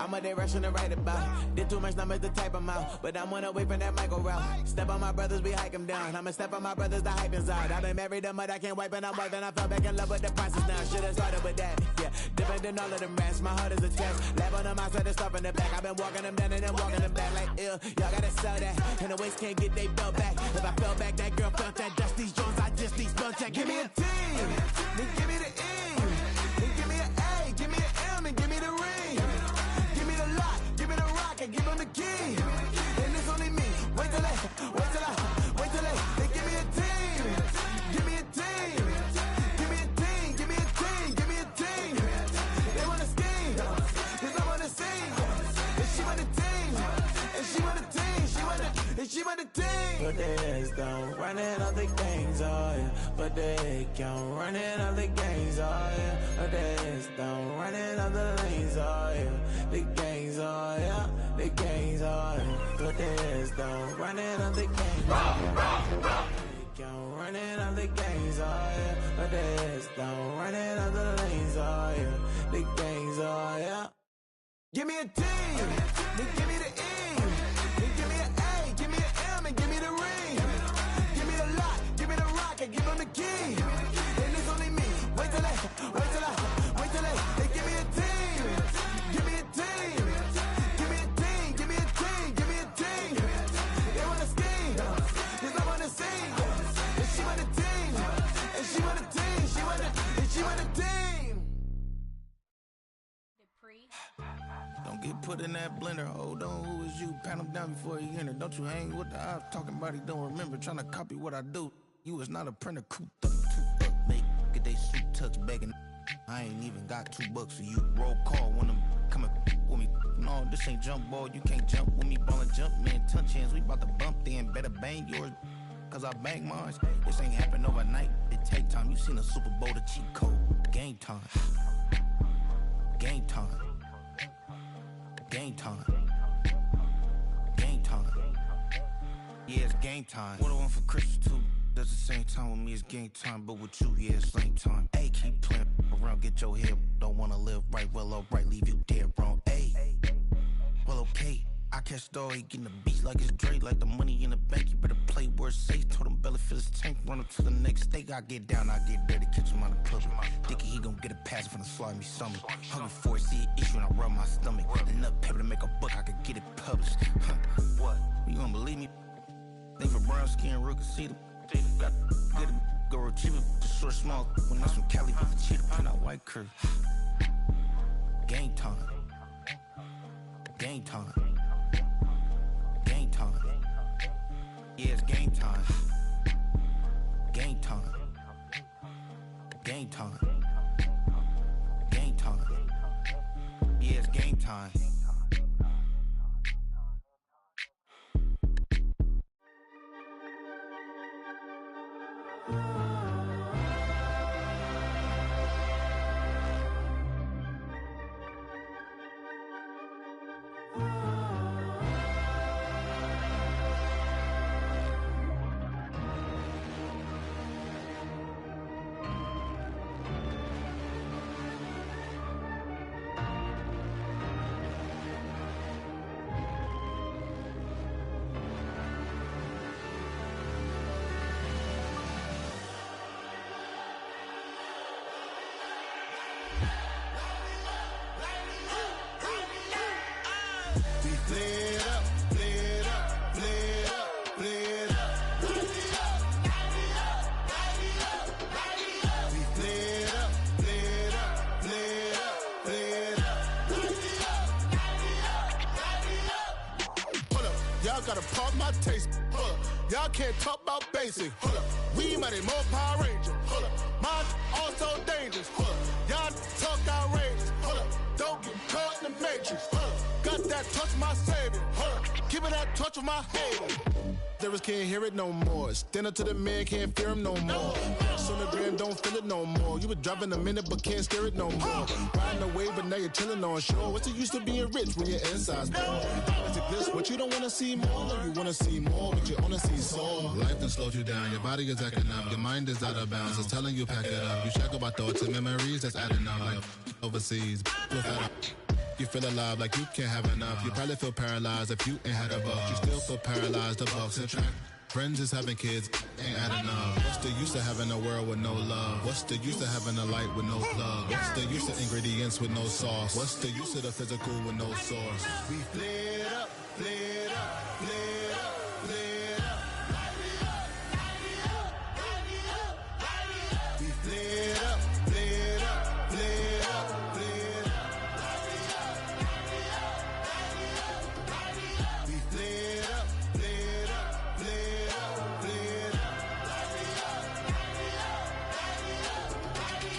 I'ma they rushing to write about. Did too much numbers to type them out, but I'm one away from that Michael route. Step on my brothers, we hike them down. I'ma step on my brothers, the hype inside. I been married them, but I can't wipe and I'm wiping. I fell back in love with the process now. Should've started with that, yeah. Different than all of them rats, my heart is a test. Lab on them outside, the stuff in the back. I've been walking them down and then walking them back like ill. Y'all gotta sell that, and the waist can't get they belt back. If I fell back, that girl felt that. Dust these Jones, I just need spell check. Give me a team, then give me the E, then give me an A, give me an M, and give me the ring. Give me the lock, give me the rock, and give them the key. And it's only me. Wait till they, they give me a team, give me a team, give me a team, give me a team, give me a team. They wanna scheme, 'cause I wanna sing. And she want a team, and she want a team, she want a team. But there's down, running all the gangs, oh yeah. But they can't running all the gangs, oh yeah. But there's down, running all the lanes, oh yeah. The gangs, oh yeah. The gangs, oh yeah. But there's down, running all the gangs, running all the gangs, oh yeah. But there's down, running all the lanes, oh yeah. The gangs, oh yeah. Give me a team, then give me the E, then give me an A, give me an M, and give me the ring. Give me the lock, give me the rock, and give them the key. And it's only me. Wait till they give me a team, give me a team, give me a team, give me a team, give me a team. They wanna scheme, 'cause I wanna sing. And she want a team, and she want a team, she want a team. Don't get put in that blender. Hold on, who is you? Pat him down before he enter. Don't you hang with the ops talking about he don't remember. Trying to copy what I do. You is not a printer. Cooped up, too up, make get they suit tucks begging. I ain't even got $2 for you. Roll call when them coming with me. No, this ain't jump ball. You can't jump with me. Ballin' jump, man. Touch hands. We bout to bump then. Better bang yours, 'cause I bang mine. This ain't happen overnight. It take time. You seen a Super Bowl, the cheat code. Game time. Game time. Game time. Game time. Yeah, it's game time. What I want for Christmas too. Does the same time with me, it's game time. But with you, yeah, it's same time. Hey, keep playing around, get your head. Don't wanna live right, well, alright, leave you dead wrong. Hey, well, okay. I catch the dog, he getting the beats like it's Dre, like the money in the bank. You better play where it's safe. Told him belly fill his tank, run up to the next state. I get down, I get dirty, catch him on the public. Dickie, he gon' get a pass from the slimy stomach. Hungry for it, see an issue and I rub my stomach. Enough paper to make a book, I could get it published. What? You don't believe me? Think for brown skin, real can see them. Got get it, go retrieve it, just short small. When that's from Cali, with the cheetah print out white curve. Game time. Game time. Game time. Yeah, it's game time. Game time. Game time. Game time. Yeah, it's game time. Gotta pop my taste. Y'all can't talk about basic. We might more Power Ranger. Mine also dangerous. Y'all talk outrageous. Don't get caught in the matrix. Got that touch of my savior. Keeping that touch of my hater. Lyrics can't hear it no more. Stand up to the man, can't fear him no more. On the gram, don't feel it no more. You were driving a minute, but can't steer it no more. Riding away, but now you're chilling on shore. What's it used to being rich when your inside's poor? It's a glitch, but you don't wanna see more. No, you wanna see more, but you wanna see soul. Life done slowed you down. Your body is acting up. Your mind is out of bounds. It's telling you pack it up. You shack about thoughts and memories that's adding up. Like overseas, You feel alive like you can't have enough. You probably feel paralyzed if you ain't had a buck. You still feel paralyzed, the bucks and track. Friends is having kids, ain't add enough. What's the use of having a world with no love? What's the use of having a light with no plug? What's the use of ingredients with no sauce? What's the use of the physical with no source? We flared up, flared up, flared up, flared up. We flared up, flared up, flared up, flared up. We flared up, flared up, flared up, flared up.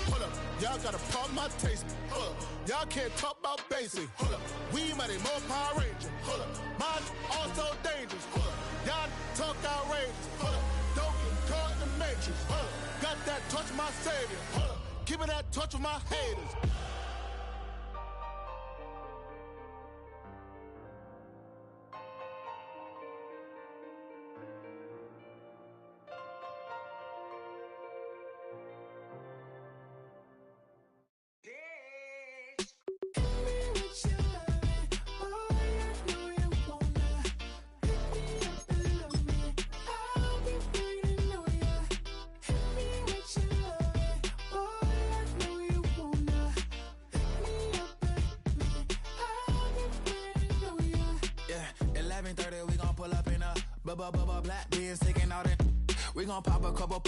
Hold up, y'all gotta pump my taste. Hold up, y'all can't talk about basic. Hold up, we mighty more Power Ranger. Hold up, mine also dangerous. Hold up, y'all talk outrageous. Hold up, don't get caught in the matrix. Hold up, got that touch my savior. Hold up, give me that touch with my haters. Black beers taking all that. We gon' pop a couple.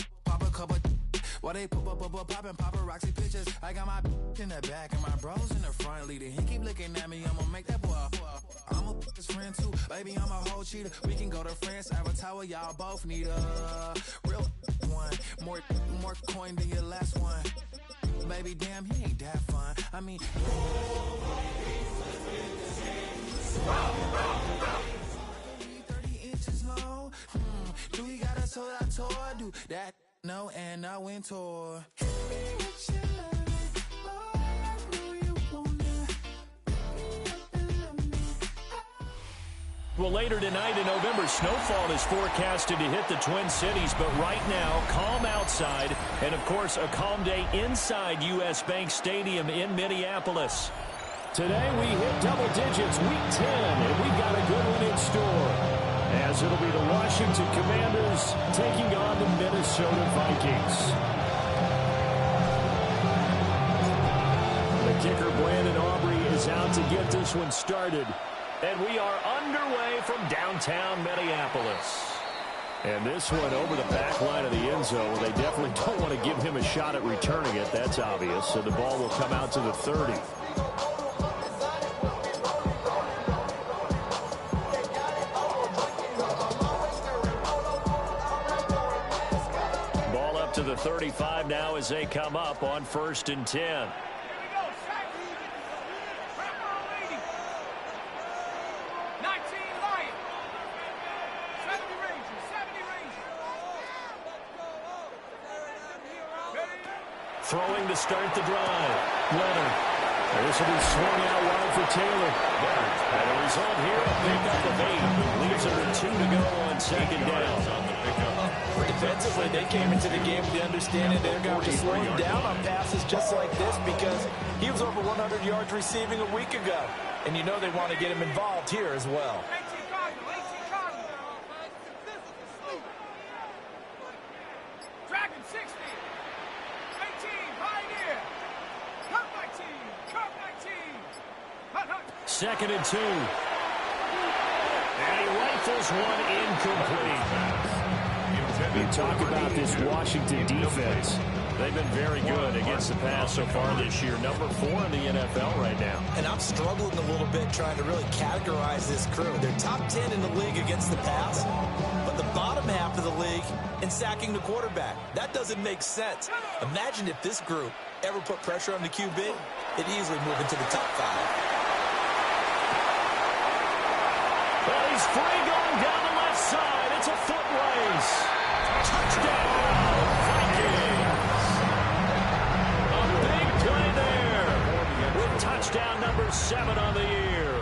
While they poppin' paparazzi pictures. I got my in the back and my bros in the front leading. He keep looking at me, I'ma make that boy. I'm a his friend too, baby, I'm a whole cheater. We can go to France, Avatar, y'all both need a real one. More coin than your last one. Baby, damn, he ain't that fun. I mean, 30 inches long. Do we got a tour? I told do that. No, and I went tour. Well, later tonight in November, snowfall is forecasted to hit the Twin Cities, but right now, calm outside, and of course, a calm day inside U.S. Bank Stadium in Minneapolis. Today, we hit double digits, week 10, and we've got a good one in store, as it'll be the Washington Commanders taking on the Minnesota Vikings. The kicker, Brandon Aubrey, is out to get this one started. And we are underway from downtown Minneapolis. And this one over the back line of the end zone. They definitely don't want to give him a shot at returning it. That's obvious. So the ball will come out to the 30. Ball up to the 35 now as they come up on 1st and 10. Throwing to start the drive. Leonard. This will be swung out wide for Taylor. And the result here, a pickup of 8. Leaves it with 2 to go on 2nd down. Defensively, they came into the game with the understanding they're going to slow him down on passes just like this because he was over 100 yards receiving a week ago. And you know they want to get him involved here as well. Second and 2. And he rifles one incomplete. You talk about this Washington defense. They've been very good against the pass so far this year. Number 4 in the NFL right now. And I'm struggling a little bit trying to really categorize this crew. They're top 10 in the league against the pass, but the bottom half of the league in sacking the quarterback. That doesn't make sense. Imagine if this group ever put pressure on the QB, it'd easily move into the top 5. Well, he's free going down the left side. It's a foot race. Touchdown, Vikings. A big play there with touchdown number 7 on the year.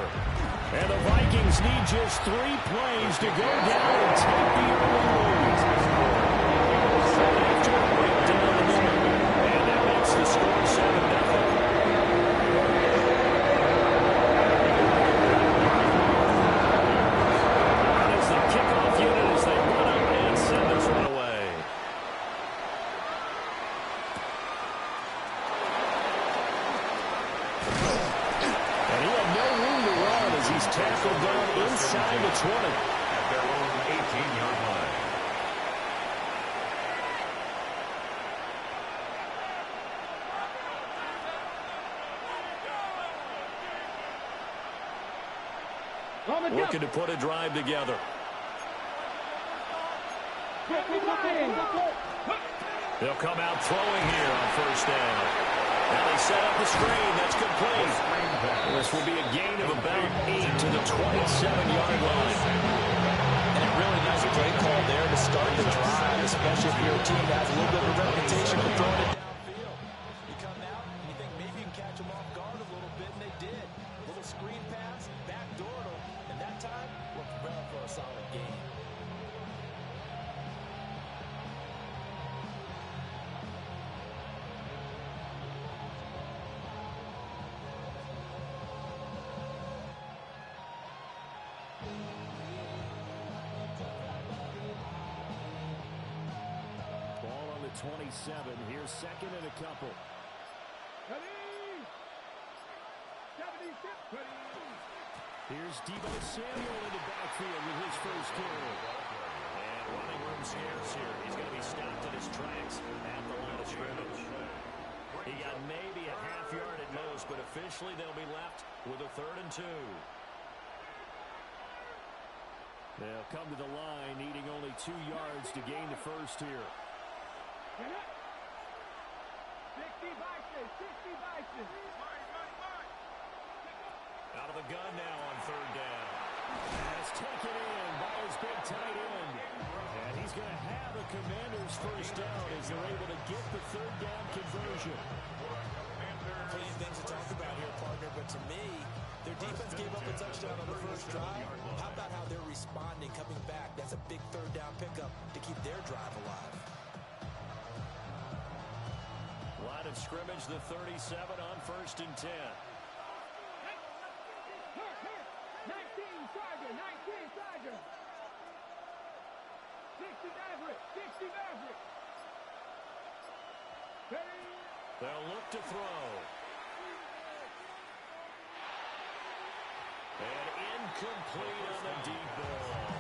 And the Vikings need just 3 plays to go down and take the early lead. After a breakdown in the middle, and that makes the score 7-0. He's tackled down inside the 20. At their own 18-yard line. Looking to put a drive together. They'll come out throwing here on first down. Now they set up the screen. That's complete. This will be a gain of about 8 to the 27-yard line. And a really nice play call there to start the drive, especially if you're a team that has a little bit of a reputation for throwing it downfield. You come out and you think maybe you can catch them off guard a little bit, and they did. A little screen pass, backdoored them, and that time worked well for a solid game. Ball on the 27. Here's second and a couple. Here's Deebo Samuel in the backfield with his first carry. And running room scarce here. He's going to be stopped in his tracks at the line of scrimmage. He got maybe a half yard at most, but officially they'll be left with a 3rd and 2. They'll come to the line, needing only 2 yards to gain the first here. 60 Bison. Out of the gun now on 3rd down. And it's taken in by his big tight end. And he's going to have a Commander's first down as they're able to get the 3rd down conversion. Plenty of things to talk about here, partner, but to me, their defense gave up a touchdown on the first drive. How about how they're responding, coming back? That's a big 3rd down pickup to keep their drive alive. Line of scrimmage, the 37 on 1st and 10. 19 Tiger. 60 Maverick. They'll look to throw. And incomplete on the deep ball.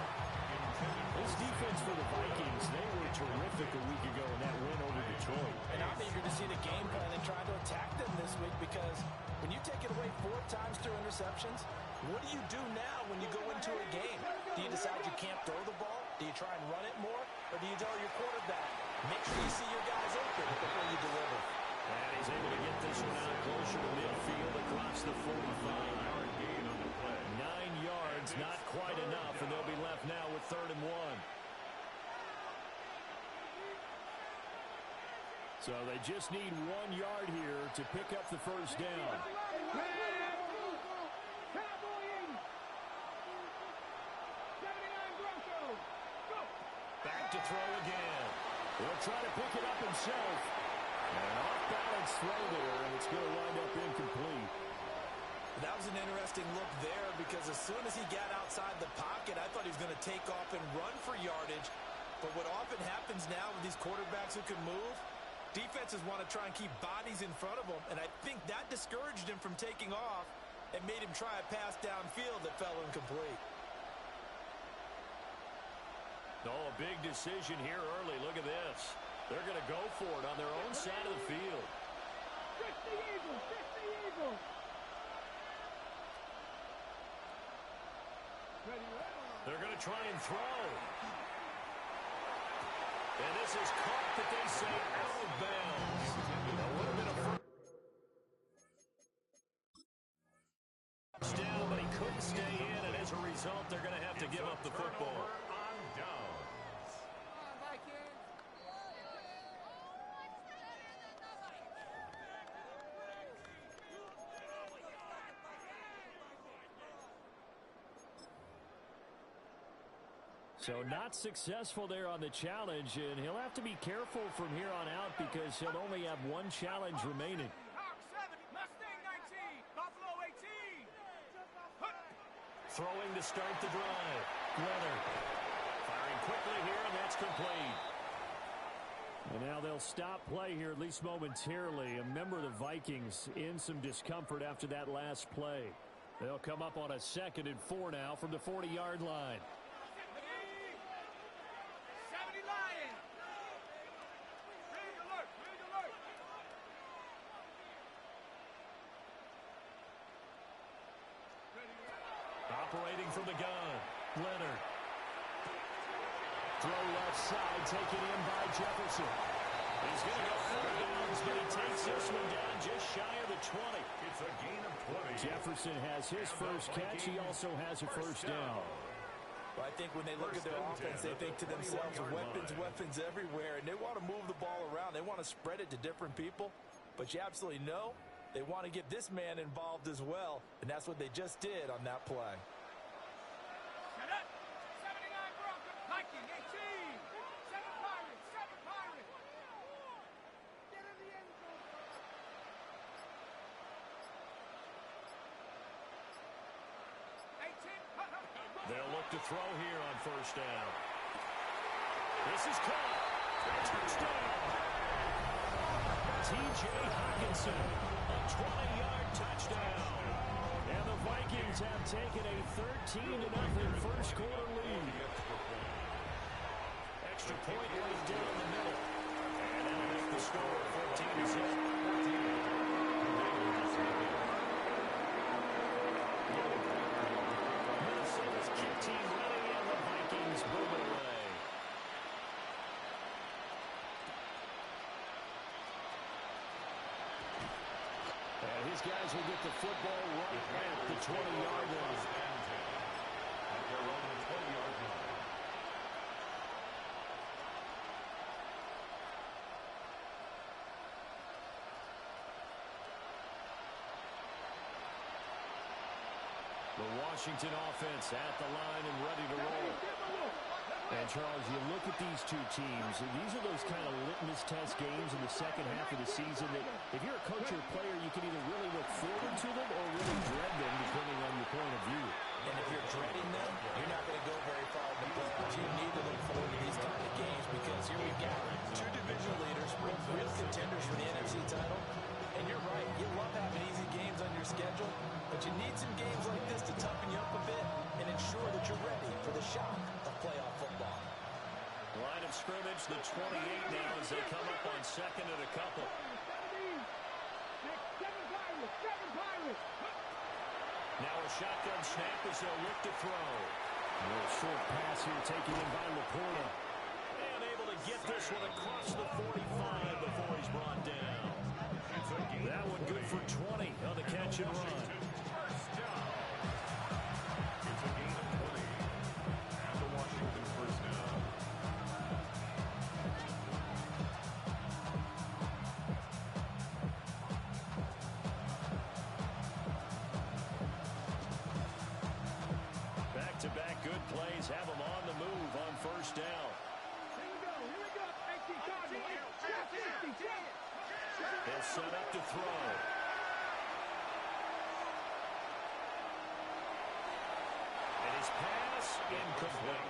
This defense for the Vikings, they were terrific a week ago in that win over Detroit. And I'm eager to see the game plan and try to attack them this week, because when you take it away 4 times through interceptions, what do you do now when you go into a game? Do you decide you can't throw the ball? Do you try and run it more? Or do you tell your quarterback, make sure you see your guys open before you deliver? And he's able to get this one out closer to midfield across the 45-yard gain on the play. 9 yards, not quite enough, and they'll be left now with 3rd and 1. So they just need 1 yard here to pick up the first down. Back to throw again. He'll try to pick it up himself. An off-balance throw there, and it's going to wind up incomplete. That was an interesting look there, because as soon as he got outside the pocket, I thought he was going to take off and run for yardage. But what often happens now with these quarterbacks who can move, defenses want to try and keep bodies in front of them, and I think that discouraged him from taking off and made him try a pass downfield that fell incomplete. Oh, a big decision here early. Look at this. They're going to go for it on their own side of the field. 60 Eagles. They're going to try and throw. And this is caught, that they say, out of bounds. That would have been a first down, but he couldn't stay in, and as a result, they're going to have to give up the football. So not successful there on the challenge, and he'll have to be careful from here on out because he'll only have 1 challenge remaining. Mustang 19, Buffalo 18. Throwing to start the drive. Leonard firing quickly here, and that's complete. And now they'll stop play here, at least momentarily. A member of the Vikings in some discomfort after that last play. They'll come up on a 2nd and 4 now from the 40-yard line. 70 Lions. Rig alert. Rig alert. Operating from the gun, Leonard. Throw left side, taken in by Jefferson. He's going to go out of bounds, but he takes this one down just shy of the 20. It's a gain of 20. Jefferson has his first catch. He also has a first down. Well, I think when they look at their offense, they think to themselves, weapons everywhere, and they want to move the ball around. They want to spread it to different people, but you absolutely know they want to get this man involved as well, and that's what they just did on that play. Shut up. 79 Broncos. Viking 18. 7 Pirates. 7 Pirates. Get in the end zone. 18. They'll look to throw here on first down. This is caught. Touchdown. T.J. Hockenson, a 20-yard touchdown. And the Vikings have taken a 13-0 first quarter lead. Extra point right down the middle. And that'll make the score 14-0. Minnesota's kick team ready, and the Vikings move it away. And his guys will get the football right at the 20-yard line. At their own 20-yard line. The Washington offense at the line and ready to roll. And, Charles, you look at these two teams, and these are those kind of litmus test games in the second half of the season that if you're a coach or a player, you can either really look forward to them or really dread them, depending on your point of view. And if you're dreading them, you're not going to go very far in the playoffs. You need to look forward to these kind of games because here we've got two division leaders, both real contenders for the NFC title. And you're right, you love having easy games on your schedule, but you need some games like this to toughen you up a bit and ensure that you're ready for the shock of playoff football. Line of scrimmage, the 28 now as they come up on 2nd and a couple. 7 Pirates. 7 Pirates. Now a shotgun snap as they'll look to throw. A little short pass here taken in by Laporta. And able to get this one across the 45 before he's brought down. That one good for 20 on the catch and run. First down. It's a gain of 20. And the Washington first down. Back-to-back good plays have them on the move on first down. Here we go. 18 Cardinals. 50. They'll set up to throw. And his pass incomplete.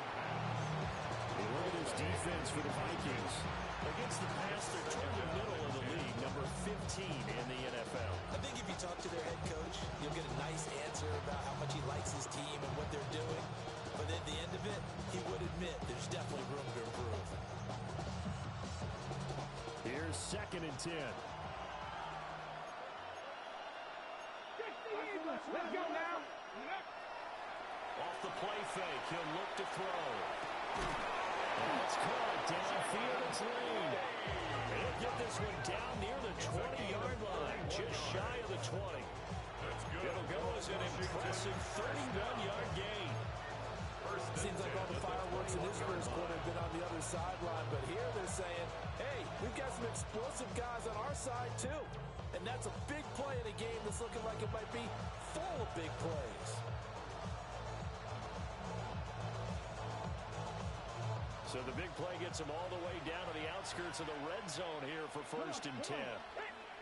Look at his defense for the Vikings. Against the pass, they're toward the middle of the league, number 15 in the NFL. I think if you talk to their head coach, you'll get a nice answer about how much he likes his team and what they're doing. But at the end of it, he would admit there's definitely room to improve. Here's 2nd and 10. Let's go now. Off the play fake, he'll look to throw. And it's caught downfield, it's Lane. He'll get this one down near the 20-yard line, just shy of the 20. It'll go as an impressive 31-yard gain. Seems like all the fireworks in this first quarter have been on the other sideline, but here they're saying, hey, we've got some explosive guys on our side too. And that's a big play in a game that's looking like it might be full of big plays. So the big play gets them all the way down to the outskirts of the red zone here for 1st and 10.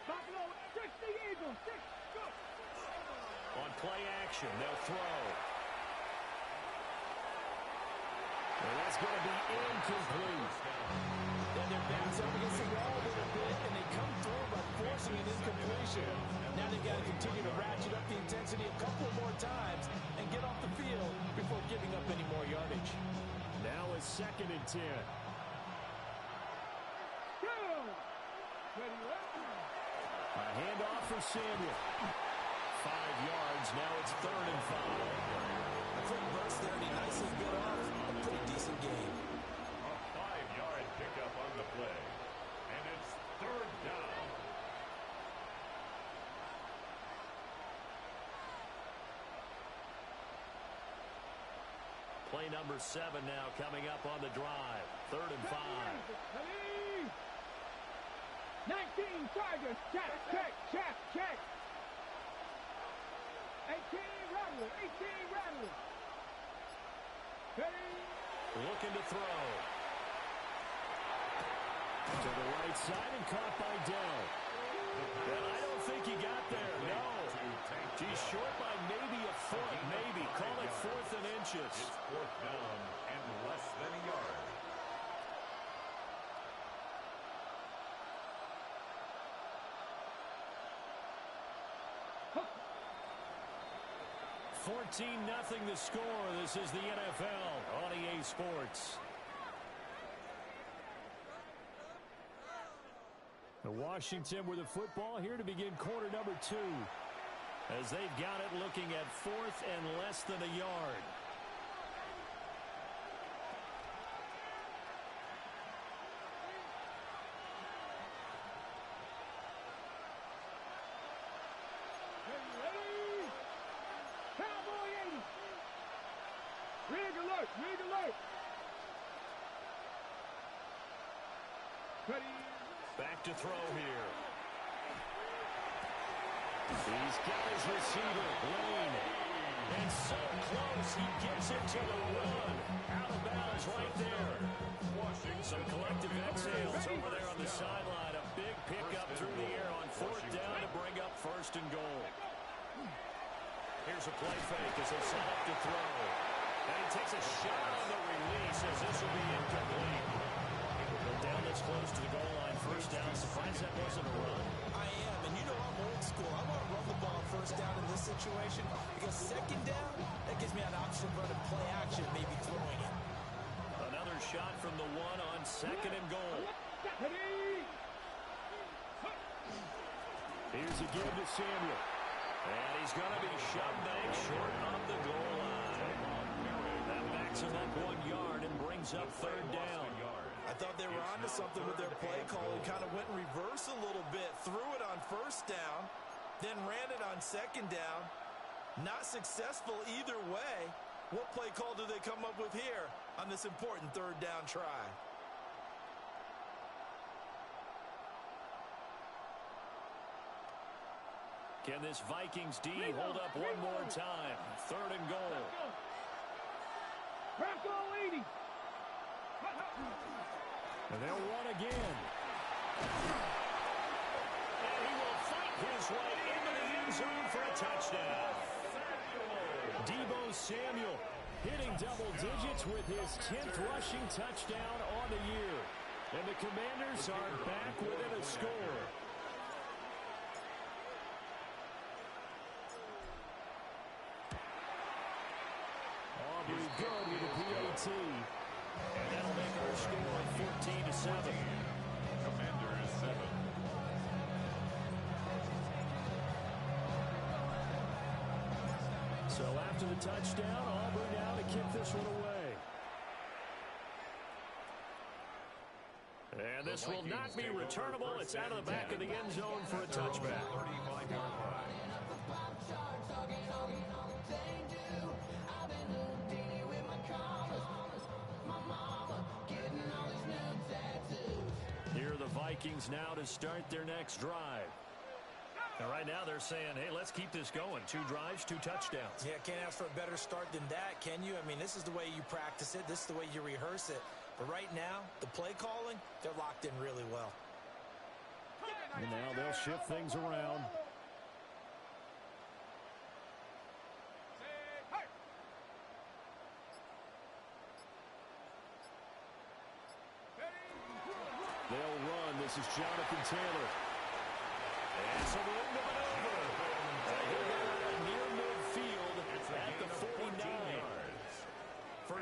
Buffalo, 60 Eagles. 6, go. On play action, they'll throw. And that's going to be incomplete. And their backs up against the wall a little bit, and they come through by forcing an incompletion. Now they've got to continue to ratchet up the intensity a couple more it's 2nd and 10. A handoff for Samuel. 5 yards. Now it's 3rd and 5. A quick burst there, and he nicely bit off a pretty decent game. A 5-yard pickup on the play. And it's 3rd down. Play number 7 now coming up on the drive. 3rd and 5. 19 Chargers, check, check, check, check. 18 Rattler, 18 Rattler. Looking to throw. To the right side and caught by Dell. Well, I don't think he got there, no. He's short by maybe a foot, maybe. Call it 4th and inches. It's 4th down and less than a yard. Nothing the score. This is the NFL on EA Sports. The Washington with the football here to begin quarter number 2. As they've got it looking at 4th and less than a yard. Rig alert! Ready? Back to throw here. He's got his receiver, Lane. And so close, he gets it to the run. Out of bounds right there. Some collective exhales over there on the sideline. A big pickup through the air on 4th down to bring up 1st and goal. Here's a play fake as they set up to throw. And he takes a shot on the release as this will be incomplete. Down that's close to the goal line. 1st down. Surprised that wasn't a run. I am, and you know I'm old school. I want to run the ball 1st down in this situation because 2nd down, that gives me an option of running play action, maybe throwing it. Another shot from the 1 on 2nd and goal. Here's a give to Samuel. And he's going to be shoved back short of the goal line. That backs him up 1 yard and brings up 3rd down. I thought they were onto something with their play call and kind of went in reverse a little bit. Threw it on 1st down, then ran it on 2nd down. Not successful either way. What play call do they come up with here on this important 3rd down try? Can this Vikings D hold up one more time? 3rd and goal. Bronco 80. And they'll run again. And he will fight his way into the end zone for a touchdown. Deebo Samuel hitting double digits with his 10th rushing touchdown on the year. And the Commanders are back within a score. Aubrey good with a PAT. And that'll make our score 14-7. Commanders 7. So after the touchdown, Auburn now to kick this one away. And this will not be returnable. It's out of the back of the end zone for a touchback. 35-yard line. Here are the Vikings now to start their next drive. And right now they're saying, hey, let's keep this going. 2 drives, 2 touchdowns. Yeah, can't ask for a better start than that, can you? I mean, this is the way you practice it. This is the way you rehearse it. But right now, the play calling, they're locked in really well. And now they'll shift things around. They'll run. This is Jonathan Taylor. And some room to maneuver. Near midfield at the 49.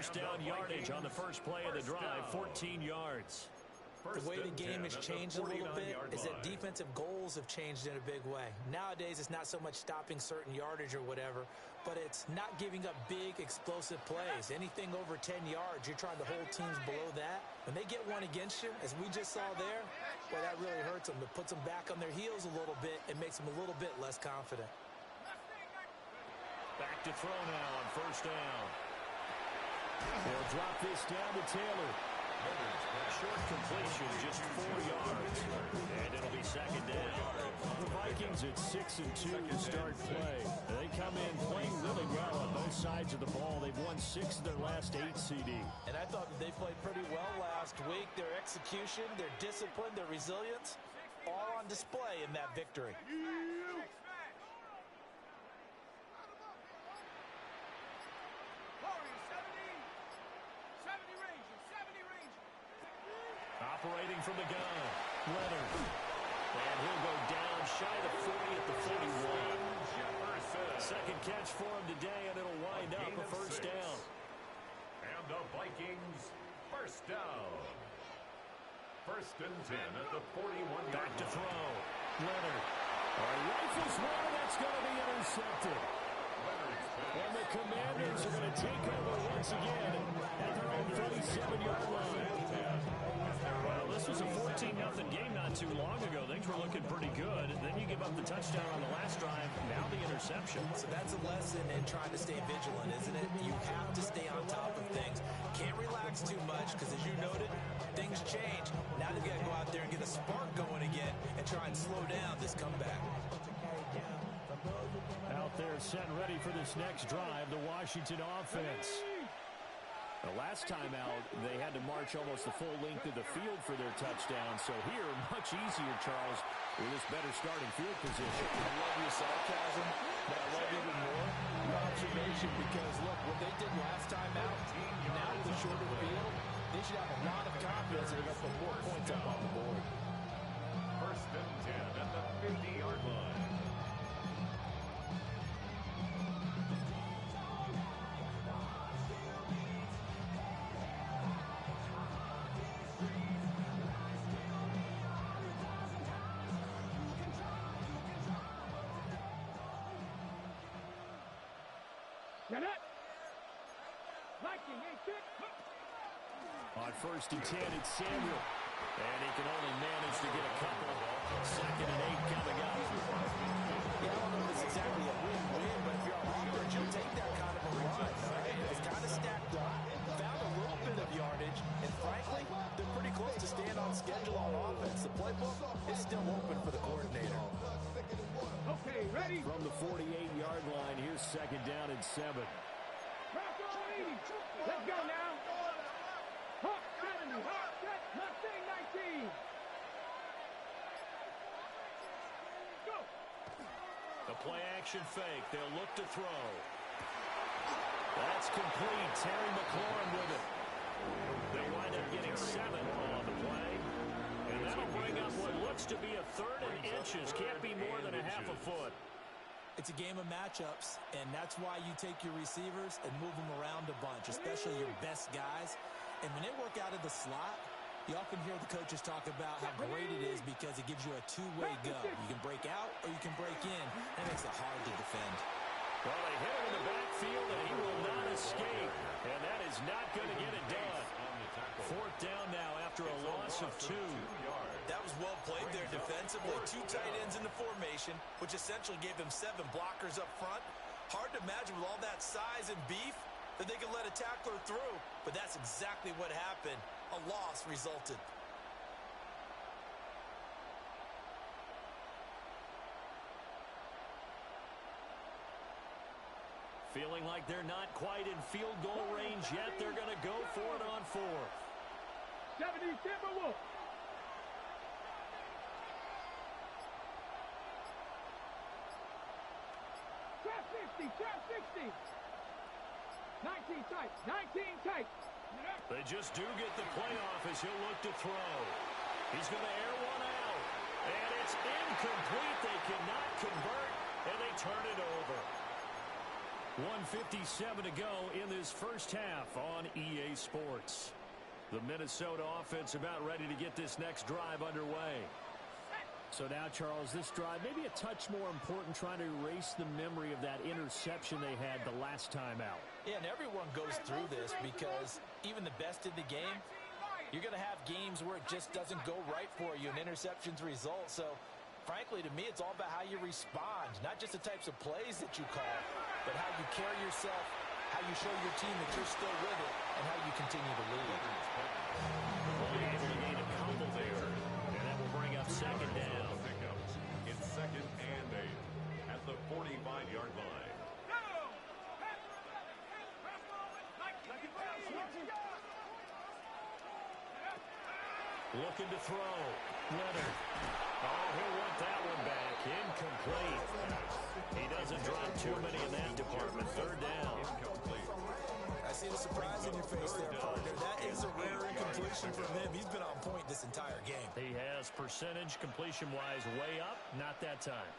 first down yardage on the first play of the drive, 14 yards. The way the game has changed a little bit is that defensive goals have changed in a big way. Nowadays, it's not so much stopping certain yardage or whatever, but it's not giving up big, explosive plays. Anything over 10 yards, you're trying to hold teams below that. When they get one against you, as we just saw there, well, that really hurts them. It puts them back on their heels a little bit and makes them a little bit less confident. Back to throw now on first down. They'll drop this down to Taylor. Short completion, just 4 yards. And it'll be second down. The Vikings at 6-2 to start play. They come in playing really well on both sides of the ball. They've won 6 of their last 8 CD. And I thought that they played pretty well last week. Their execution, their discipline, their resilience, all on display in that victory. Operating from the gun, Leonard. And he'll go down shy of 40 at the 41. Second catch for him today, and it'll wind up a first down. And the Vikings first down. First and 10 at the 41-yard line. Back to throw. Leonard. Rifles one, that's going to be intercepted. And the Commanders are going to take over once again at their own 37-yard line. Well, this was a 14-0 game not too long ago. Things were looking pretty good. Then you give up the touchdown on the last drive. Now the interception. So that's a lesson in trying to stay vigilant, isn't it? You have to stay on top of things. Can't relax too much because, as you noted, things change. Now they've got to go out there and get a spark going again and try and slow down this comeback. Out there set ready for this next drive, the Washington offense. The last time out, they had to march almost the full length of the field for their touchdown. So here, much easier, Charles, with this better starting field position. I love your sarcasm, but I love even more your observation because, look, what they did last time out, now with a shorter field, they should have a lot of confidence and they're going to put more points up on the board. First and 10 at the 50-yard line. On first and 10, it's Samuel. And he can only manage to get a couple. Second and 8 coming up. Yeah, I don't know if it's exactly a win-win, but if you're on offense, you'll take that kind of a run. Right? It's kind of stacked up, found a little bit of yardage, and frankly, they're pretty close to staying on schedule on offense. The playbook is still open for the coordinator. Okay, ready? From the 48-yard line, here's second down and 7. Let's go now. Hawk 70, Hawk set, Mustang 19. Go. The play action fake. They'll look to throw. That's complete. Terry McLaurin with it. They wind up getting 7 on the play. And that'll bring up what looks to be a third and inches. Can't be more than a half a foot. It's a game of matchups, and that's why you take your receivers and move them around a bunch, especially your best guys. And when they work out of the slot, you often hear the coaches talk about how great it is because it gives you a two-way go. You can break out or you can break in. That makes it hard to defend. Well, they hit him in the backfield, and he will not escape. And that is not going to get it done. Fourth down now after a loss of 2. That was well played there defensively. 2 tight ends in the formation, which essentially gave them 7 blockers up front. Hard to imagine with all that size and beef that they could let a tackler through. But that's exactly what happened. A loss resulted. Feeling like they're not quite in field goal range yet. They're going to go for it on 4th. 70 Timberwolves. Trap 60, trap 60. 19 tight, 19 tight. They just do get the playoff as he'll look to throw. He's going to air one out. And it's incomplete. They cannot convert, and they turn it over. 1:57 to go in this first half on EA Sports. The Minnesota offense about ready to get this next drive underway. So now, Charles, this drive maybe a touch more important, trying to erase the memory of that interception they had the last time out. Yeah, and everyone goes through this because even the best in the game, you're going to have games where it just doesn't go right for you and interceptions result. So, frankly, to me, it's all about how you respond, not just the types of plays that you call, but how you carry yourself, how you show your team that you're still with it, and how you continue to lead. Well, able to gain a couple there, and that will bring up second down. It's 2nd and 8 at the 45-yard line. Looking to throw. Leonard. Oh, he'll want that one back. Incomplete. He doesn't drop too many in that department. Third down. I see the surprise in your face there, partner. That is a rare incompletion from him. He's been on point this entire game. He has percentage completion-wise way up. Not that time.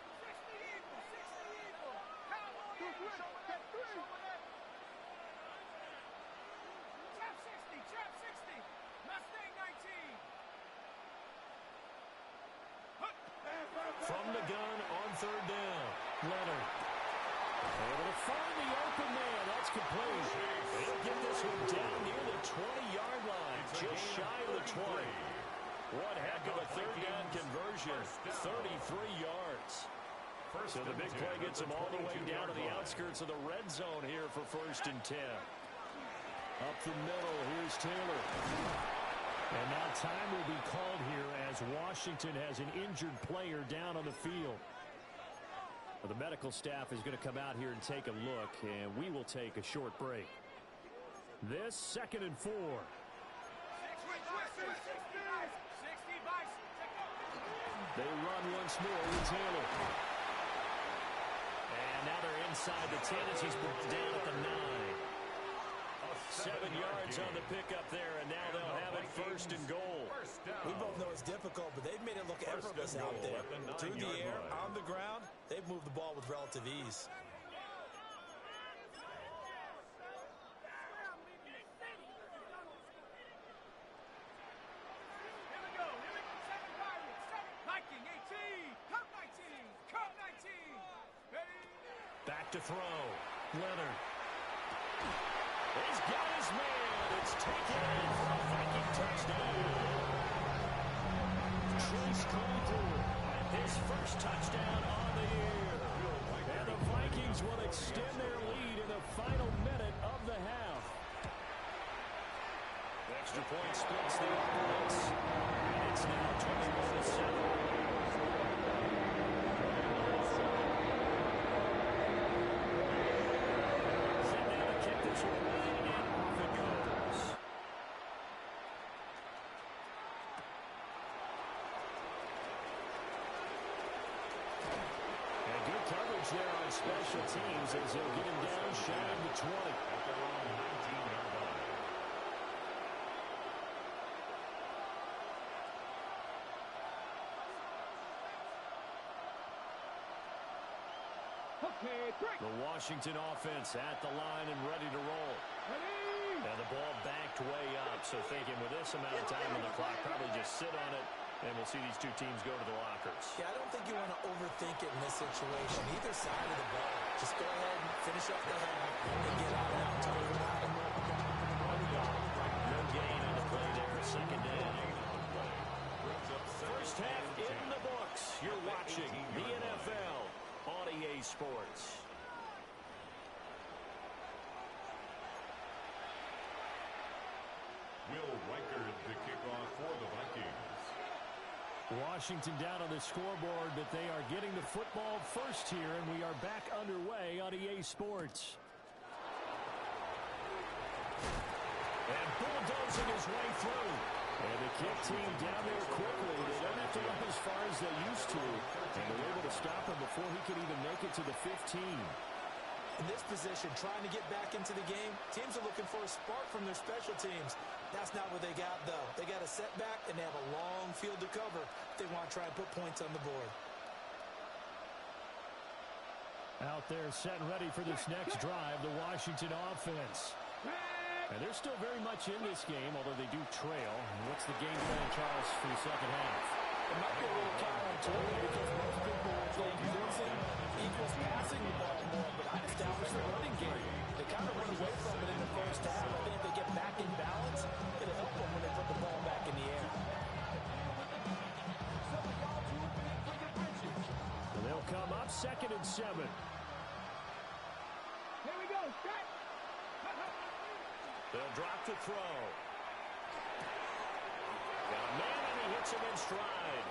From the gun on third down. Leonard. Able to find the open man. That's complete. He'll get this one down near the 20-yard line. Just shy of the 20. What heck of a third down conversion. 33 yards. So the big play gets him all the way down to the outskirts of the red zone here for 1st and 10. Up the middle, here's Taylor. And now time will be called here as Washington has an injured player down on the field. Well, the medical staff is going to come out here and take a look, and we will take a short break. This 2nd and 4. They run once more with Taylor. And now they're inside the 10 as he's brought down at the 9. 7 yards on the pickup there, and now they'll have it 1st and goal. We both know it's difficult, but they've made it look effortless out there. Through the air, on the ground, they've moved the ball with relative ease. Back to throw. Leonard. He's got his man. It's taken in for a Viking touchdown. Chase Claypool, his first touchdown on the year. And the Vikings will extend their lead in the final minute of the half. Extra point splits the offense. And it's now 21-7. There on special teams as they'll get him down shy of the 20. The Washington offense at the line and ready to roll. And the ball backed way up, so thinking with this amount of time on the clock, probably just sit on it, and we'll see these two teams go to the lockers. Yeah, I don't think you want to overthink it in this situation. Either side of the ball. Just go ahead and finish up the half and get out and talk about it. No gain on the play there. 2nd down. First half in the books. You're watching the NFL on EA Sports. Will Reichard to kick off for the Vikings. Washington down on the scoreboard, but they are getting the football first here, and we are back underway on EA Sports. And bulldozing his way through. And the kick team down there quickly. They don't have to run as far as they used to. And they're able to stop him before he can even make it to the 15. In this position, trying to get back into the game, teams are looking for a spark from their special teams. That's not what they got, though. They got a setback, and they have a long field to cover if they want to try and put points on the board. Out there setting ready for this next drive, the Washington offense. And they're still very much in this game, although they do trail. What's the game plan, Charles, for the second half? It might be a little counterintuitive because most people will think blitzing equals passing the ball more, but I established the running game. They kind of run away from it in the first half. I think if they get back in balance, it'll help them when they put the ball back in the air. And they'll come up 2nd and 7. Here we go. Set. They'll drop the throw. Got a man, and he hits him in stride.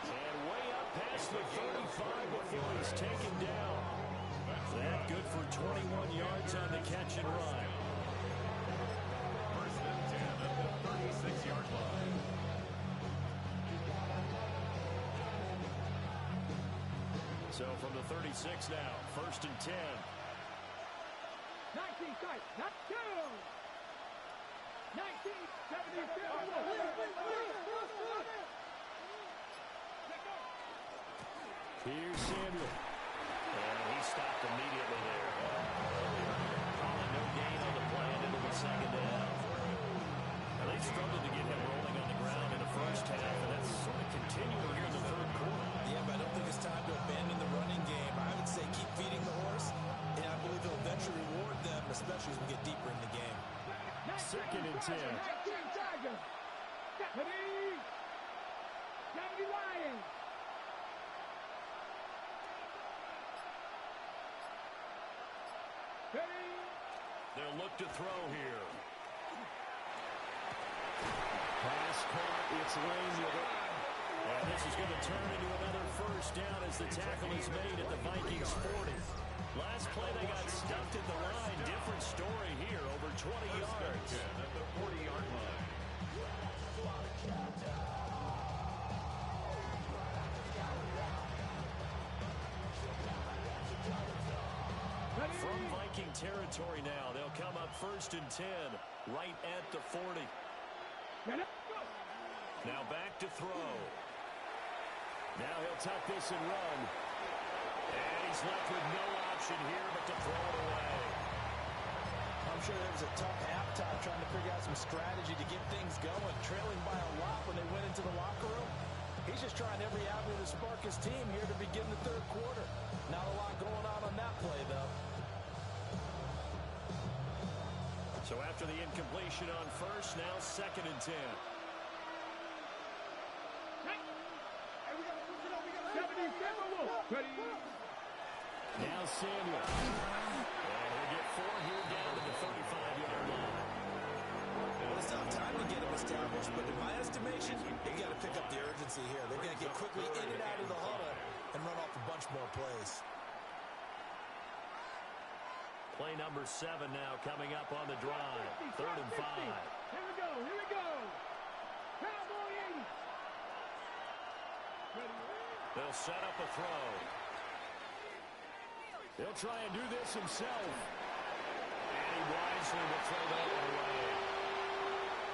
And way up past the 35 before he's taken down. That good for 21 yards on the catch and run. First and 10 at the 36-yard line. So from the 36 now, 1st and 10. 19 strike. Not two. 1977. Here's Samuel. And he stopped immediately there. Calling no gain on the play into the second half. Now they struggled to get him rolling on the ground in the first half, and that's sort of continuing here in the third quarter. Yeah, but I don't think it's time to abandon the running game. I would say keep feeding the horse, and I believe it'll eventually reward them, especially as we get deeper in the game. 2nd and 10. 19 Tigers. Deputy. Deputy Lions. Ready. They'll look to throw here. Pass caught. It's Lane with it. And this is going to turn into another first down as the tackle is made at the Vikings 40. Last play they got stuffed at the line. Different story here, over 20 yards. At the 40-yard line. From Viking territory now, they'll come up 1st and 10, right at the 40. Now back to throw. Now he'll tuck this and run. And he's left with no option here but to throw it away. I'm sure there was a tough halftime trying to figure out some strategy to get things going, trailing by a lot when they went into the locker room. He's just trying every avenue to spark his team here to begin the third quarter. Not a lot going on that play, though. So after the incompletion on first, now 2nd and 10. Ready. Now Samuel. And he'll get 4 here down to the 35-yard line. Well, it's not time to get him established, but in my estimation, they've got to pick up the urgency here. They're going to get quickly in and out of the huddle and run off a bunch more plays. Play number 7 now coming up on the drive. 3rd and 5. Here we go. Here we go. Cowboy 80. They'll set up a throw. He'll try and do this himself. And he wisely will throw that one away.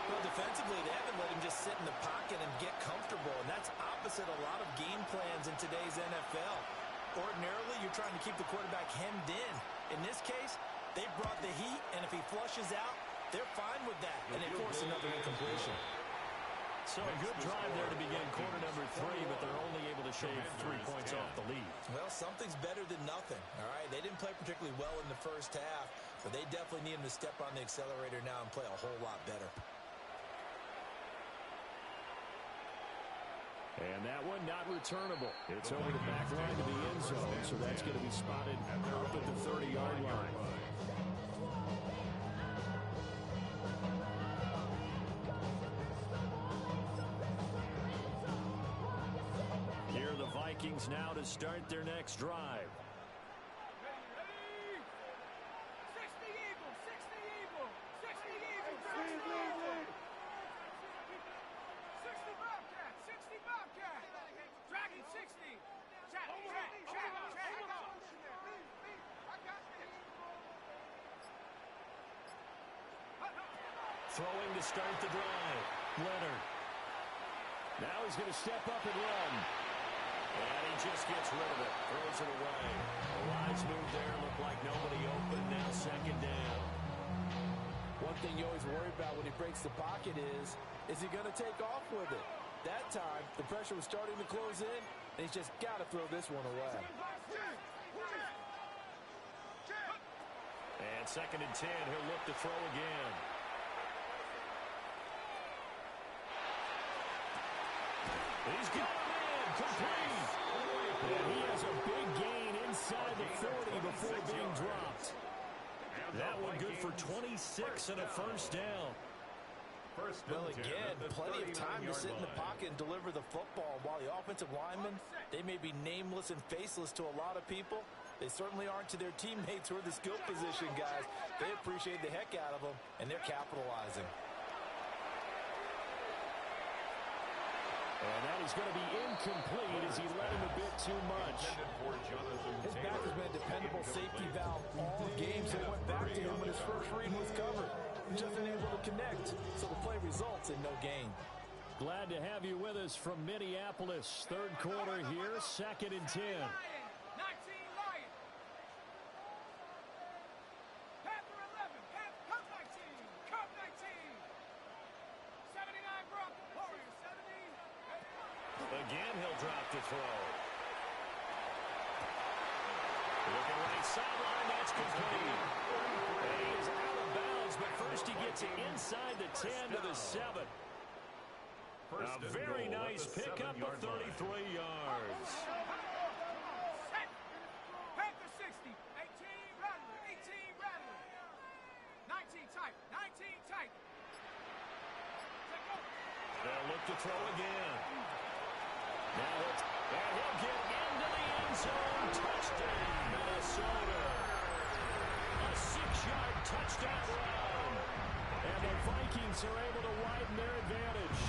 Well, defensively, they haven't let him just sit in the pocket and get comfortable, and that's opposite a lot of game plans in today's NFL. Ordinarily, you're trying to keep the quarterback hemmed in. In this case, they brought the heat, and if he flushes out, they're fine with that, and they force another incompletion. So a good drive there to begin quarter number 3, but they're only able to shave 3 points off the lead. Well, something's better than nothing, all right? They didn't play particularly well in the first half, but they definitely need him to step on the accelerator now and play a whole lot better. And that one not returnable. It's over the back line to the end zone, so that's going to be spotted up at the 30-yard line. Here are the Vikings now to start their next drive. Ready. 60 Eagles. 60 Eagles. 60 Eagles. 60 Eagles. 60 Bobcats. 60 Bobcats. Dragon 60. Check. Throwing to start the drive. Leonard. Now he's going to step up and run. And he just gets rid of it. Throws it away. A wise move there. Looked like nobody open. Now second down. One thing you always worry about when he breaks the pocket is he going to take off with it? That time, the pressure was starting to close in, and he's just got to throw this one away. And second and 10, he'll look to throw again. He's got him in, complete. And he has a big gain inside the 40 before being dropped. That one good for 26 and a first down. Well, again, plenty of time to sit in the pocket and deliver the football, while the offensive linemen, they may be nameless and faceless to a lot of people. They certainly aren't to their teammates who are the skill position guys. They appreciate the heck out of them, and they're capitalizing. And that is going to be incomplete as he let him a bit too much. His back has been a dependable safety valve all game, so he went back to him when his first read was covered. Just unable to connect, so the play results in no gain. Glad to have you with us from Minneapolis. Third quarter here, second and 10. 19 Lions. Panther 11. Cup 19. Cup 19. 79 Broncos. Warriors 70. Again, he'll drop to throw. Looking right sideline, that's complete. And he is out of bounds, but first he gets it inside the 10 to the 7. A very nice pickup of 33 yards. Set. Panther 60. 18 Rattler. 18 Rattler. 19 tight. 19 tight. They'll look to throw again. Now it's, and he'll get into the end zone. Touchdown, Minnesota. A 6-yard touchdown run. And the Vikings are able to widen their advantage.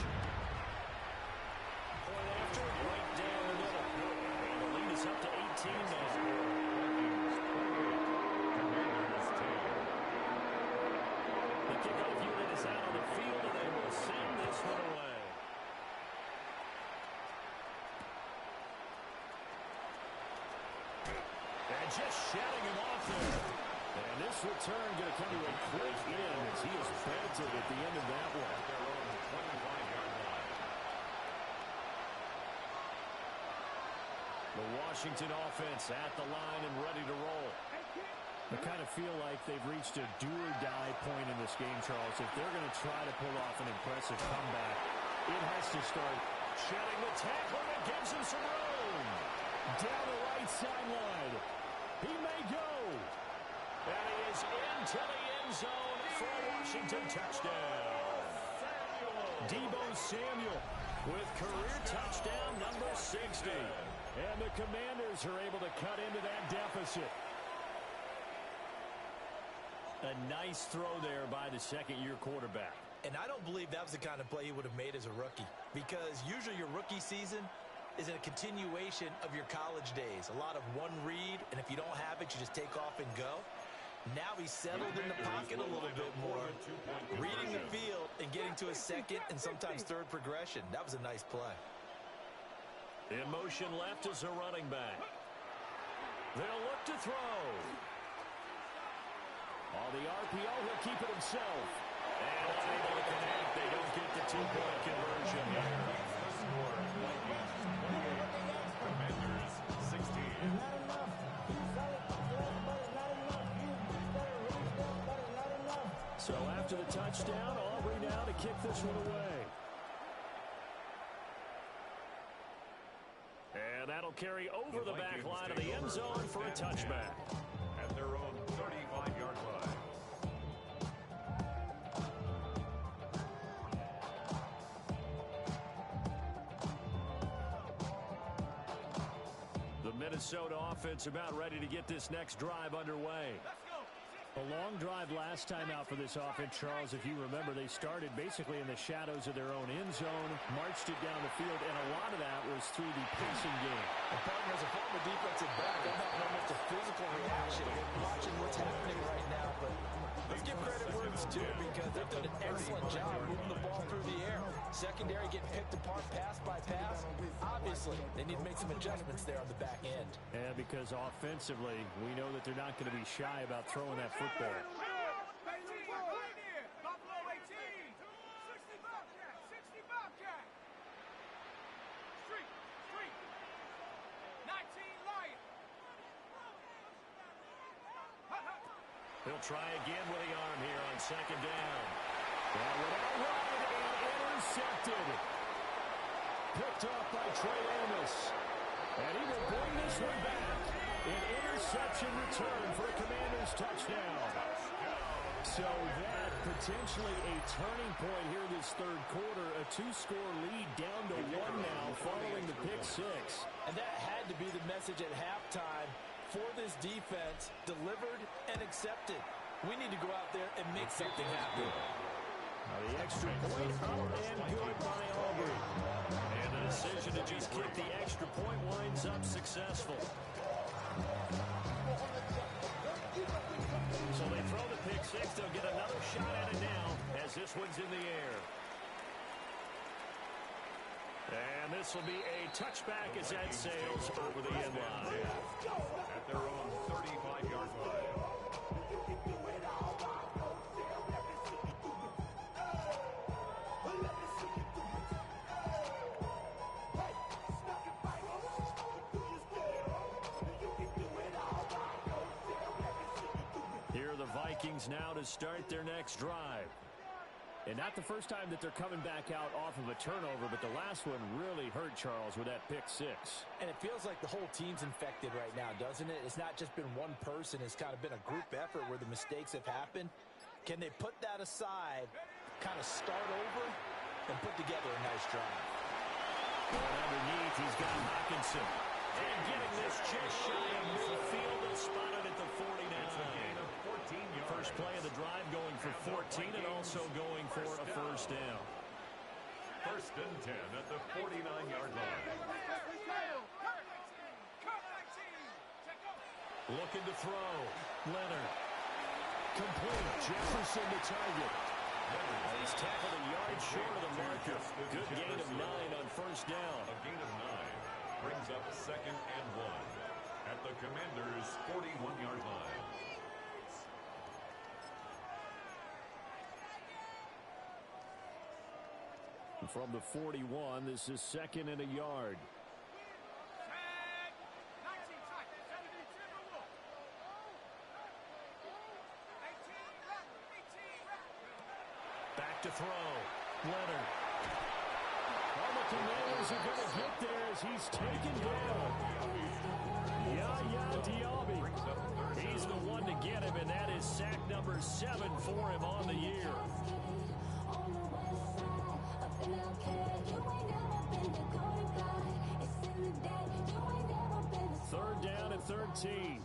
Point after, right down the middle. And the lead is up to 18 now. The kickoff unit is out on the field, and they will send this one away. And just shutting him off there. And this return going to come to a quick end as he is belted at the end of that one. The Washington offense at the line and ready to roll. I kind of feel like they've reached a do-or-die point in this game, Charles. If they're going to try to pull off an impressive comeback, it has to start. Shedding the tackle that gives him some room. Down the right sideline. He may go. And he is into the end zone for a Washington touchdown. Deebo Samuel With career touchdown number 60. And the Commanders are able to cut into that deficit. A nice throw there by the second-year quarterback. And I don't believe that was the kind of play he would have made as a rookie, because usually your rookie season is a continuation of your college days. A lot of one read, and if you don't have it, you just take off and go. Now he's settled in the pocket a little bit more, reading the field and getting to a second and sometimes third progression. That was a nice play. In motion left is a running back. They'll look to throw. On the RPO, he'll keep it himself. And unable to connect. They don't get the two-point conversion here. Commanders 16. So after the touchdown, Aubrey now to kick this one away. And that'll carry over the back line of the end zone for a touchback. At their own 35-yard line. The Minnesota offense about ready to get this next drive underway. A long drive last time out for this offense, Charles. If you remember, they started basically in the shadows of their own end zone, marched it down the field, and a lot of that was through the passing game. And partner, as a former defensive back, I'm not almost a physical reaction watching what's happening right now, but let's give credit where it's due, because they've done an excellent job moving the ball through the air. secondary getting picked apart pass by pass. Obviously, they need to make some adjustments there on the back end. And because offensively, we know that they're not going to be shy about throwing that football. Buffalo 18. 60 Bobcat. 60 Bobcat. Street. 19 Lion. He'll try again with the arm here on second down. And without run and intercepted. Picked off by Trey Amos. And he will bring this one back. An interception return for a Commanders touchdown. So that potentially a turning point here this third quarter. A 2-score lead down to 1 now following the pick six. And that had to be the message at halftime for this defense. Delivered and accepted. We need to go out there and make something happen. The extra point out and good by Aubrey. And the decision to just kick the extra point winds up successful. So they throw the pick six. They'll get another shot at it now as this one's in the air. And this will be a touchback as that sails over the end line. At their own 35-yard line. Here are the Vikings now to start their next drive. And not the first time that they're coming back out off of a turnover, but the last one really hurt Charles with that pick six. And it feels like the whole team's infected right now, doesn't it? It's not just been one person. It's kind of been a group effort where the mistakes have happened. Can they put that aside, kind of start over, and put together a nice drive? And underneath, he's got Hawkinson. And getting this just shy of midfield, they'll spot it at the 49. First play of the drive going for 14 and also going for a first down. First and 10 at the 49-yard line. Looking to throw. Leonard. Complete. Jefferson to target. He's tackled a yard short of the marker. Good gain of 9 on first down. A gain of 9 brings up second and 1 at the Commanders' 41-yard line. From the 41, this is second and a yard. Back to throw. Leonard. All the Commanders are going to get there as he's taken down. Yaya Diaby. He's the one to get him, and that is sack number 7 for him on the year. Third down and 13.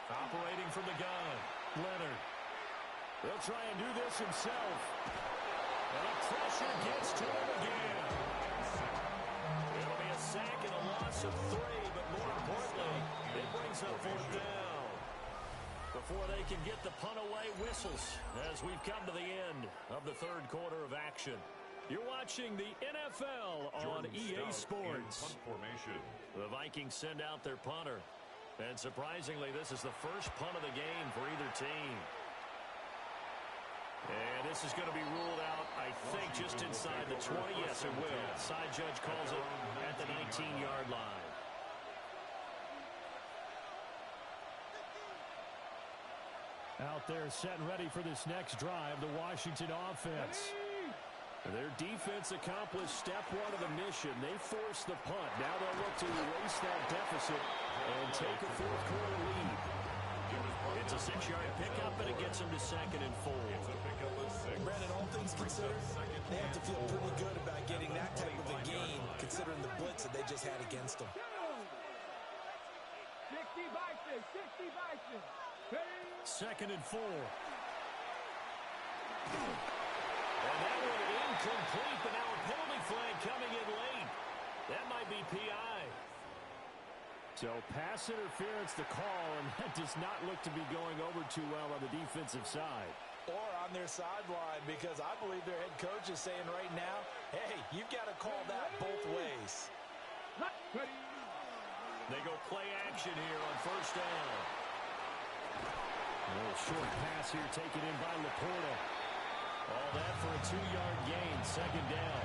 Operating from the gun. Leonard. He'll try and do this himself. And the pressure gets to him again. It'll be a sack and a loss of 3, but more importantly, it brings up fourth down. Before they can get the punt away, whistles as we've come to the end of the third quarter of action. You're watching the NFL on EA Sports. The Vikings send out their punter. And surprisingly, this is the first punt of the game for either team. And this is going to be ruled out, I think, just inside the 20. Yes, it will. Side judge calls it at the 19-yard line. Out there set and ready for this next drive, the Washington offense. Their defense accomplished step 1 of the mission. They forced the punt. Now they'll look to erase that deficit and take a fourth quarter lead. It's a 6-yard pickup, and it gets them to second and 4. Brandon, all things considered, they have to feel pretty good about getting that type of a gain, considering the blitz that they just had against them. 60 Bison, 60 Bison. Second and 4. And that one incomplete, but now a penalty flag coming in late. That might be PI. So pass interference the call, and that does not look to be going over too well on the defensive side. Or on their sideline, because I believe their head coach is saying right now, hey, you've got to call that both ways. They go play action here on first down. A little short pass here taken in by Laporta. All that for a 2-yard gain, second down.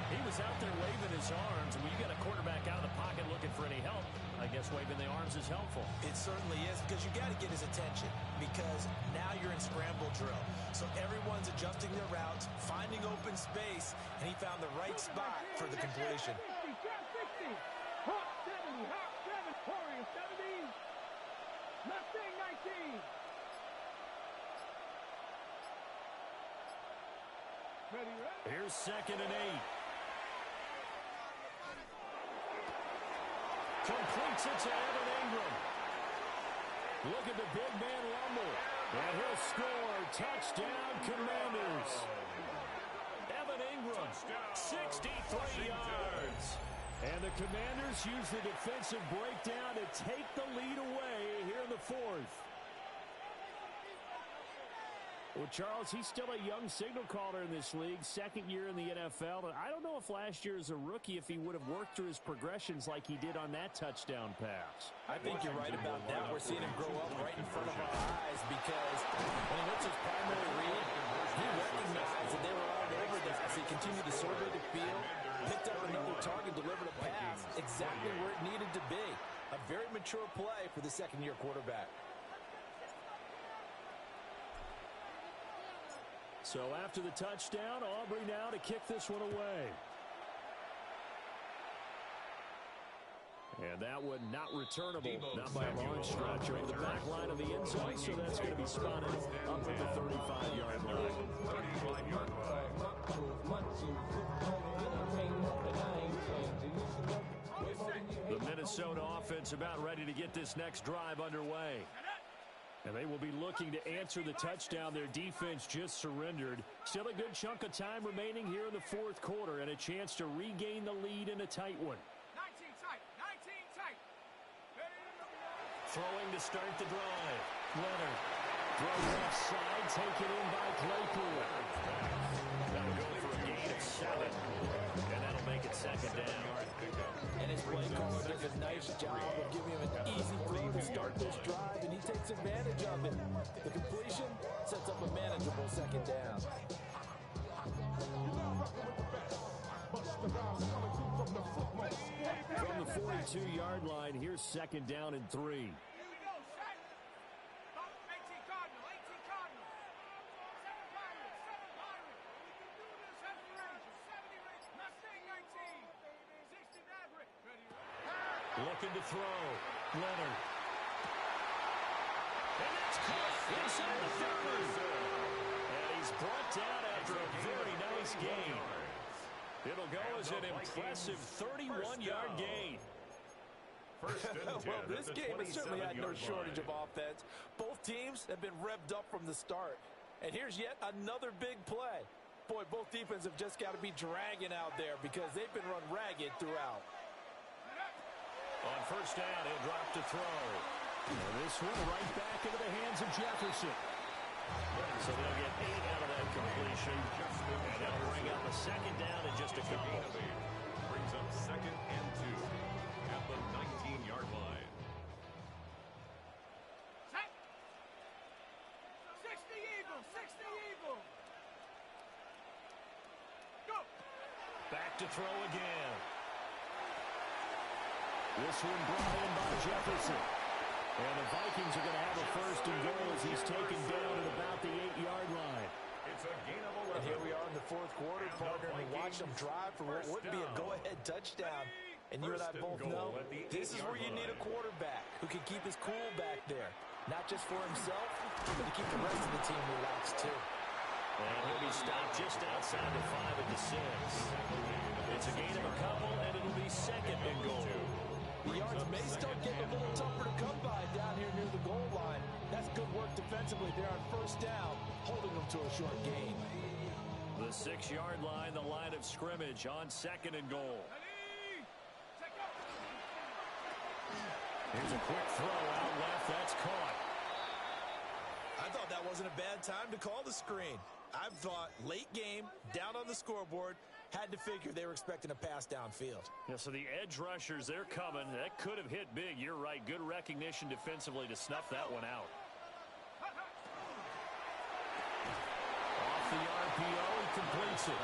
He was out there waving his arms, and when you got a quarterback out of the pocket looking for any help, I guess waving the arms is helpful. It certainly is, because you got to get his attention, because now you're in scramble drill. So everyone's adjusting their routes, finding open space, and he found the right spot for the completion. Here's 2nd and 8. Completes it to Evan Ingram. Look at the big man rumble. And he'll score. Touchdown, Commanders. Evan Ingram, 63 yards. And the Commanders use the defensive breakdown to take the lead away here in the 4th. Well, Charles, he's still a young signal caller in this league, 2nd year in the NFL. And I don't know if last year as a rookie, if he would have worked through his progressions like he did on that touchdown pass. I think you're right about that. We're seeing him grow up right in front of our eyes, because when he went to his primary read, he recognized that they were all over that as he continued to survey the field, picked up another target, delivered a pass exactly where it needed to be. A very mature play for the second-year quarterback. So after the touchdown, Aubrey now to kick this one away. And that one not returnable, not by a long stretch over the back line of the end zone, so that's going to be spotted up at the 35-yard line. The Minnesota offense about ready to get this next drive underway. And they will be looking to answer the touchdown their defense just surrendered. Still a good chunk of time remaining here in the 4th quarter, and a chance to regain the lead in a tight one. 19 tight, 19 tight. Throwing to start the drive. Leonard. Throw left side, taken in by Claypool. That'll go for a gain of 7. And that'll make it 2nd down. And his play caller does a nice job of giving him an easy throw to start this drive, and he takes advantage of it. The completion sets up a manageable 2nd down. From the 42-yard line, here's 2nd down and 3. Looking to throw. Leonard. And that's caught inside the 30. And he's brought down after a very nice gain. It'll go as an impressive 31-yard gain. Well, this game has certainly had no shortage of offense. Both teams have been revved up from the start. And here's yet another big play. Boy, both defenses have just got to be dragging out there, because they've been run ragged throughout. On first down, he'll drop to throw. And this one right back into the hands of Jefferson. So they'll get 8 out of that completion. And they'll bring up a 2nd down in just a couple. Brings up 2nd and 2 at the 19-yard line. 60 Eagles, 60 Eagles. Go. Back to throw again. This one brought in by Jefferson. And the Vikings are going to have a 1st and goal as he's taken down at about the 8-yard line. It's a gain of 11. And here we are in the 4th quarter, partner, and we watched them drive for what would be a go-ahead touchdown. And you and I both know this is where you need a quarterback who can keep his cool back there. Not just for himself, but to keep the rest of the team relaxed, too. And he'll be stopped just outside the 5 at the 6. It's a gain of a couple, and it'll be 2nd and goal. The yards may start getting a little tougher to come by down here near the goal line. That's good work defensively there on first down, holding them to a short gain. The 6-yard line, the line of scrimmage on 2nd and goal. Ready? Take up. Here's a quick throw out left. That's caught. I thought that wasn't a bad time to call the screen. I thought late game, down on the scoreboard, had to figure they were expecting a pass downfield. Yeah, so the edge rushers, they're coming. That could have hit big. You're right. Good recognition defensively to snuff that one out. Off the RPO, he completes it.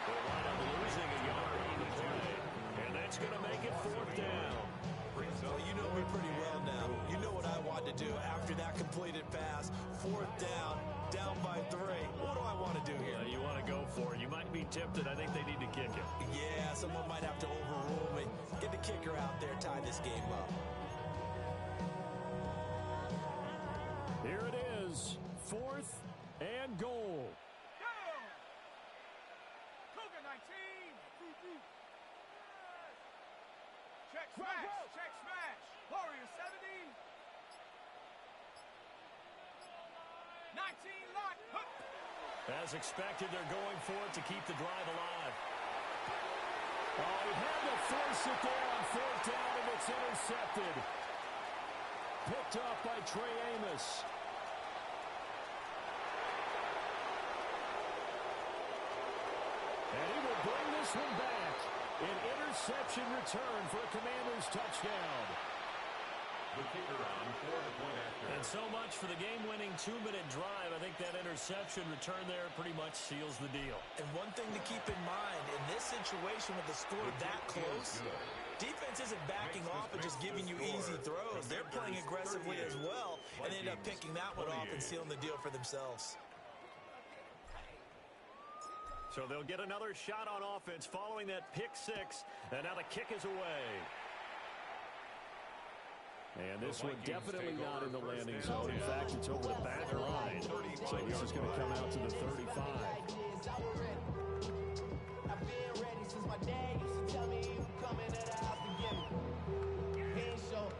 They'll wind up losing a yard on the play. And that's going to make it 4th down. Well, you know me pretty well now. You know what I want to do after that completed pass. 4th down, down by 3. What do I want to do here? You want to go for it. You might be tempted. I think they need to kick it. Yeah, someone might have to overrule me. Get the kicker out there, tie this game up. Here it is, 4th and goal. Go! Cougar 19. Check smash. Check smash. Warrior 70. 19 lock. As expected, they're going for it to keep the drive alive. Oh, he had to force it there on 4th down, and it's intercepted. Picked up by Trey Amos. And he will bring this one back. An interception return for a Commanders touchdown. The kicker on for the point after. And so much for the game-winning 2-minute drive. I think that interception return there pretty much seals the deal. And one thing to keep in mind, in this situation with the score that close, defense isn't backing off and just giving you easy throws. They're playing aggressively as well, and they end up picking that one off and sealing the deal for themselves. So they'll get another shot on offense following that pick 6, and now the kick is away. And this one definitely not in the landing zone. In fact, it's over the back line. So this is going to come out to the 35. I've been ready since my dad used to tell me he would come into the house to get me. He ain't show.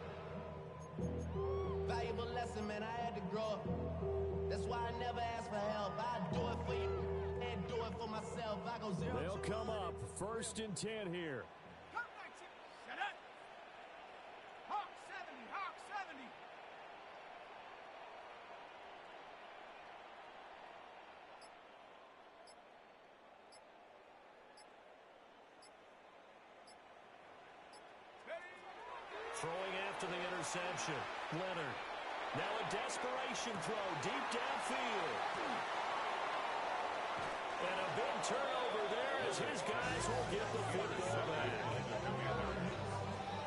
Valuable lesson, man, I had to grow up. That's why I never ask for help. I do it for you and do it for myself. I go 0. They'll come up 1st and 10 here. Shut up. Hawk 70. Hawk 70. Throwing after the interception. Leonard. Now a desperation throw deep downfield. And a big turnover there as his guys will get the football back.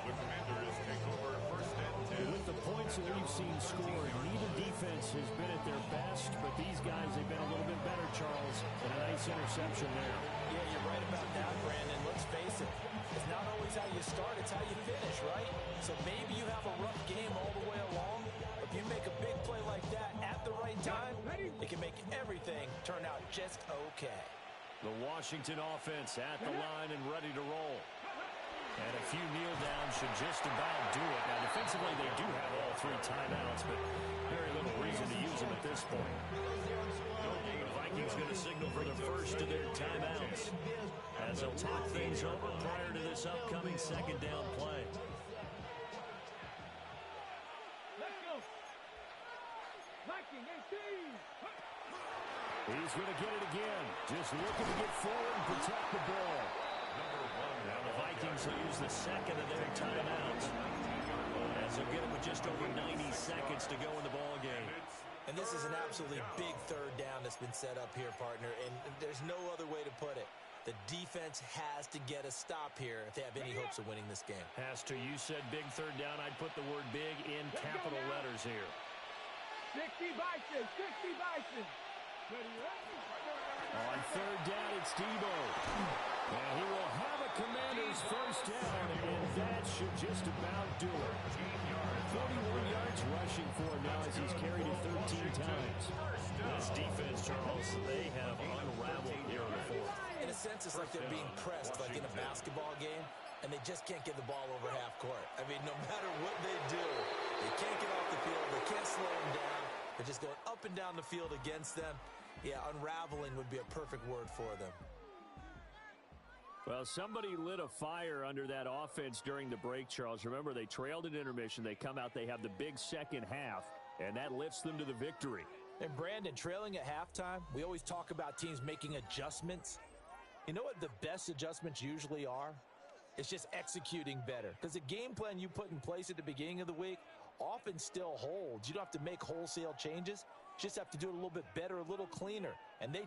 The Commanders take over 1st and 10. With the points that we've seen scored, neither defense has been at their best, but these guys have been a little bit better, Charles, and a nice interception there. Yeah, you're right about that, Brandon. Let's face it. It's not always how you start, it's how you finish, right? So maybe you have a rough game all the way along. If you make a big play like that at the right time, it can make everything turn out just okay. The Washington offense at the line and ready to roll. And a few kneel downs should just about do it. Now, defensively, they do have all 3 timeouts, but very little reason to use them at this point. The Vikings going to signal for the first of their timeouts as they'll talk things over prior to this upcoming 2nd down play. Let's go. Viking 18. He's going to get it again. Just looking to get forward and protect the ball. Now the Vikings will use the 2nd of their timeouts as they'll get it with just over 90 seconds to go in the ball game. And this is an absolutely big 3rd down that's been set up here, partner, and there's no other way to put it. The defense has to get a stop here if they have any hopes of winning this game. Has to. You said big 3rd down. I'd put the word big in capital letters here. 60 Bison. 60 Bison. On 3rd down, it's Debo. And he will have a Commanders 1st down, and that should just about do it. 41 yards rushing for him now as he's carried it 13 times. This defense, Charles, they have unraveled here in the 4th. In a sense, it's like they're being pressed like in a basketball game, and they just can't get the ball over half court. I mean, no matter what they do, they can't get off the field. They can't slow them down. They're just going up and down the field against them. Yeah, unraveling would be a perfect word for them. Well, somebody lit a fire under that offense during the break, Charles. Remember, they trailed at intermission. They come out, they have the big second half, and that lifts them to the victory. And Brandon, trailing at halftime, we always talk about teams making adjustments. You know what the best adjustments usually are? It's just executing better. Because the game plan you put in place at the beginning of the week often still holds. You don't have to make wholesale changes. You just have to do it a little bit better, a little cleaner. And they